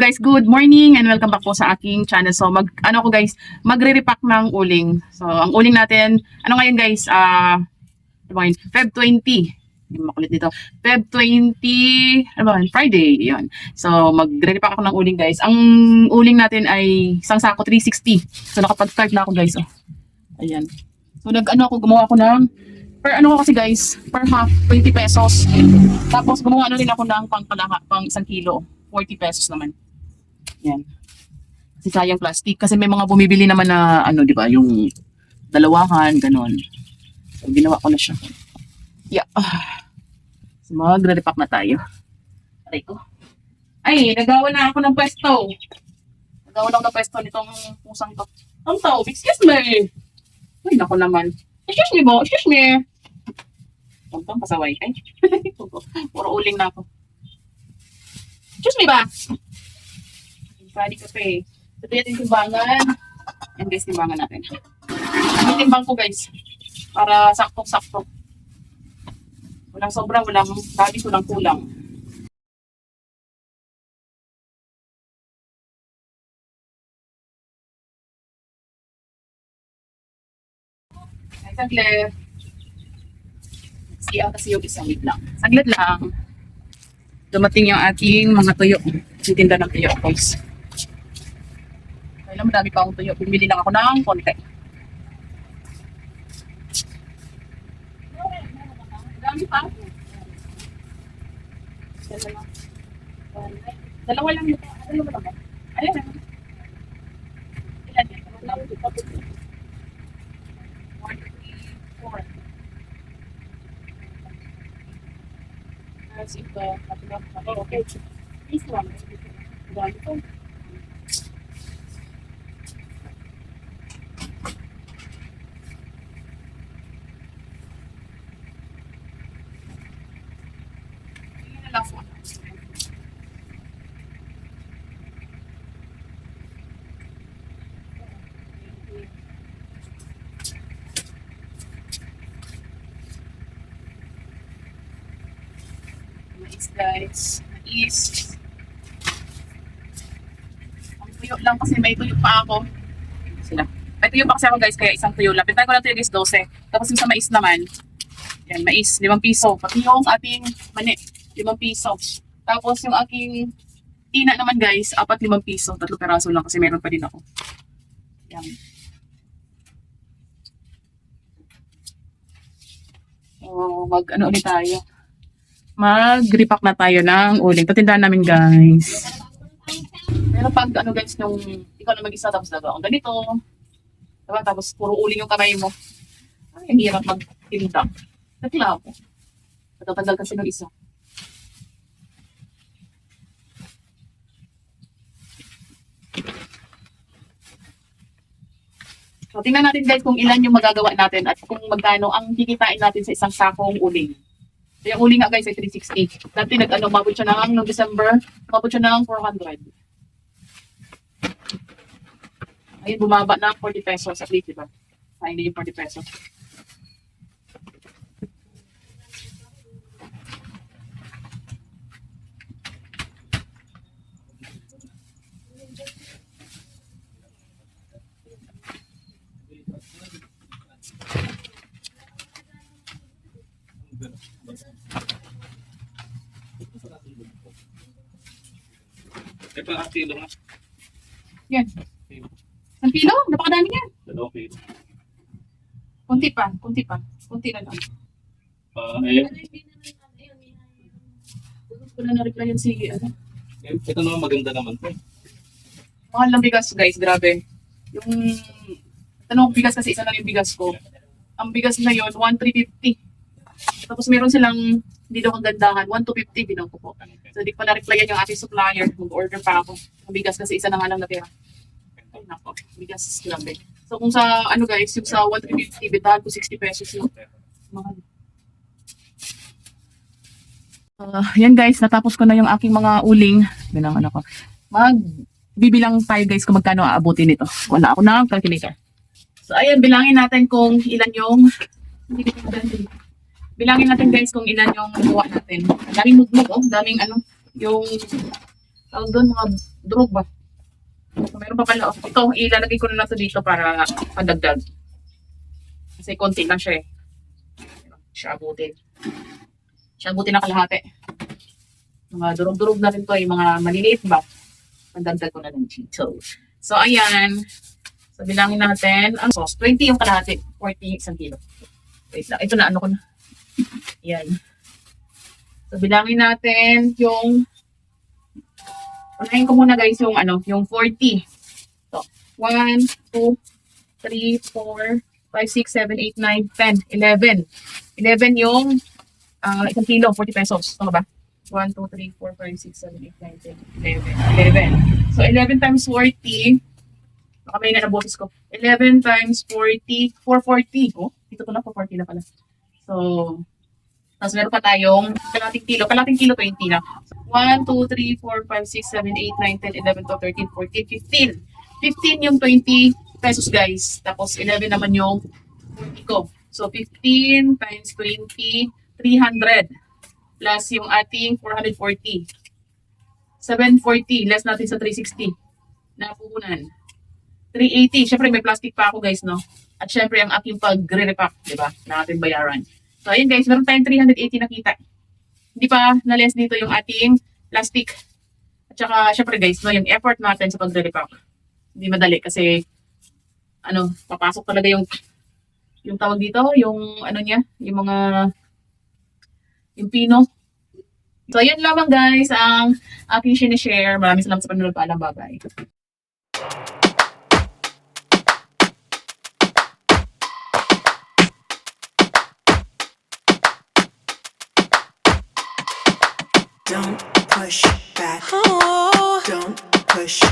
Guys, good morning and welcome back po sa aking channel. So magre-repack ng uling. So ang uling natin, ano ngayon guys? Feb 20. Hindi makulit dito. Feb 20, Friday, 'yon. So magre-repack ako ng uling guys. Ang uling natin ay isang sako 360. So nakapag-start na ako guys. Oh. Ayan. So gumawa ako ng kasi guys, per half 20 pesos. Tapos gumawa rin ako ng pang 1 kilo, 40 pesos naman. Yan. Kasi sayang plastic. Kasi may mga bumibili naman na, di ba, yung dalawahan, ganon. So, ginawa ko na siya. Yeah. So, magre-repack na tayo. Aray ko. Ay, nagawa na ako ng pwesto. Nagawa na ako ng pwesto nitong pusang to. Ang tao, excuse me. Ay, nako naman. Excuse me po, excuse me. Tong pasaway. Ay, puro uling na ako. Excuse me ba? Kali kape. Ito yung timbangan. Yan guys, timbangan natin. Ang timbang ko guys. Para sakto-sakto. Walang sobra, walang labis, walang kulang. Ay, saglit. Siya kasi yung isang wait lang. Saglit lang. Dumating yung ating mga tuyo. Titinda ng tuyo guys. Kailan madami pa akong tuyo. Bumili lang ako ng konti. Dami pa ako. Dalawa lang ito. Dalawa lang. Ayan na. Ilan yan? 1, 2, 3, 4. Tapos ito. Okay. This one. Dami ko. Last one. Mais guys. Mais. Ang tuyo lang kasi may tuyo pa ako. Sila. May tuyo pa kasi ako guys kaya isang tuyo lang. Pintahan ko lang tuyo guys 12. Tapos yung sa mais naman. Yan, mais, 5 piso. Pati yung ating mani, 5 piso. Tapos yung aking ina naman guys, 4-5 piso. 3 peraso lang kasi meron pa din ako. Yan. So, ulit tayo. Mag-repack na tayo ng uling. Tatindahan namin guys. Pero pag guys, nung ikaw na mag-isa tapos nagawa ang ganito. Diba? Tapos puro uling yung kamay mo. Ay, ang hirap mag-tinda. Natila ako. Natatagal kasi ng isa. So, tingnan natin guys kung ilan yung magagawa natin at kung magkano ang kikitain natin sa isang sakong uling. So, yung uling nga guys ay 360. Dati mabot siya noong December, mabot siya ng 400. Ayun, bumaba na 40 pesos at least, diba? Ay, hindi yung 40 pesos. Ito ang kilo nga. Yan. 1 kilo? Napakadami yan. 2 kilo. Kunti pa. Kunti na lang. Ayun. Wala na reply yan si Ito naman maganda naman to. Mahal ng bigas guys, grabe. Yung tanong bigas kasi isa lang yung bigas ko. Ang bigas na yun, 1,350. Tapos meron silang hindi daw kagandahan, 1,250 binaw ko po. So di ko na replyan yung ating supplier. Mag-order pa ako. Ang bigas kasi isa na nga lang natira. Ay nako, bigas grabe. So kung sa guys, yung sa 1,350, bitahan ko 60 pesos yun. Mahal. Yan guys, natapos ko na yung aking mga uling. Bilang ko. Magbibilang tayo guys kung magkano aabutin nito. Wala ako na calculator. So ayan, bilangin natin kung ilan yung bilangin natin guys kung ilan yung nakuha natin. Daming mugmug, daming yung tawag doon, mga Durog ba? So, meron pa pala. Ito, ilalagay ko na lang ito dito para pandagdag. Kasi konti lang siya eh. Siya abutin. Siya abutin ng kalahati. Mga durog-durog na rin to, yung mga maliliit ba? Pandagdag ko na ng dito. So, ayan. So, bilangin natin. Ang sauce, 20 yung kalahati. 40 isang kilo. Wait lang. Ito na, ano ko na. Ayan. So, bilangin natin yung unahin ko muna guys yung ano, yung 40. So, 1, 2, 3, 4, 5, 6, 7, 8, 9, 10, 11. 11 yung isang kilo, 40 pesos. Tama ba? 1, 2, 3, 4, 5, 6, 7, 8, 9, 10, 11. So, 11 times 40. Baka may nanabotis ko. 11 times 40, 440. Oh, dito ko na, 440 na pala. So, tapos meron pa tayong kalating kilo. Kalating kilo, 20 na. 1, 2, 3, 4, 5, 6, 7, 8, 9, 10, 11, 12, 13, 14, 15. 15 yung 20 pesos guys. Tapos 11 naman yung 40 ko. So 15 times 20, 300. Plus yung ating 440. 740. Less natin sa 360. Napuhunan. 380. Siyempre may plastic pa ako guys, no? At siyempre ang aking pag-repack, di ba? Na ating bayaran. So ayun guys, meron tayong 380 nakita. Hindi pa na-less dito yung ating plastic. At saka, syempre guys, no, yung effort natin sa pagre-repack. Hindi madali kasi, ano, papasok talaga yung tawag dito, yung ano niya, yung mga, yung pino. So, yun lamang guys, ang aking sinishare. Maraming salamat sa panonood. Paalam, bye-bye. Don't push back. Don't push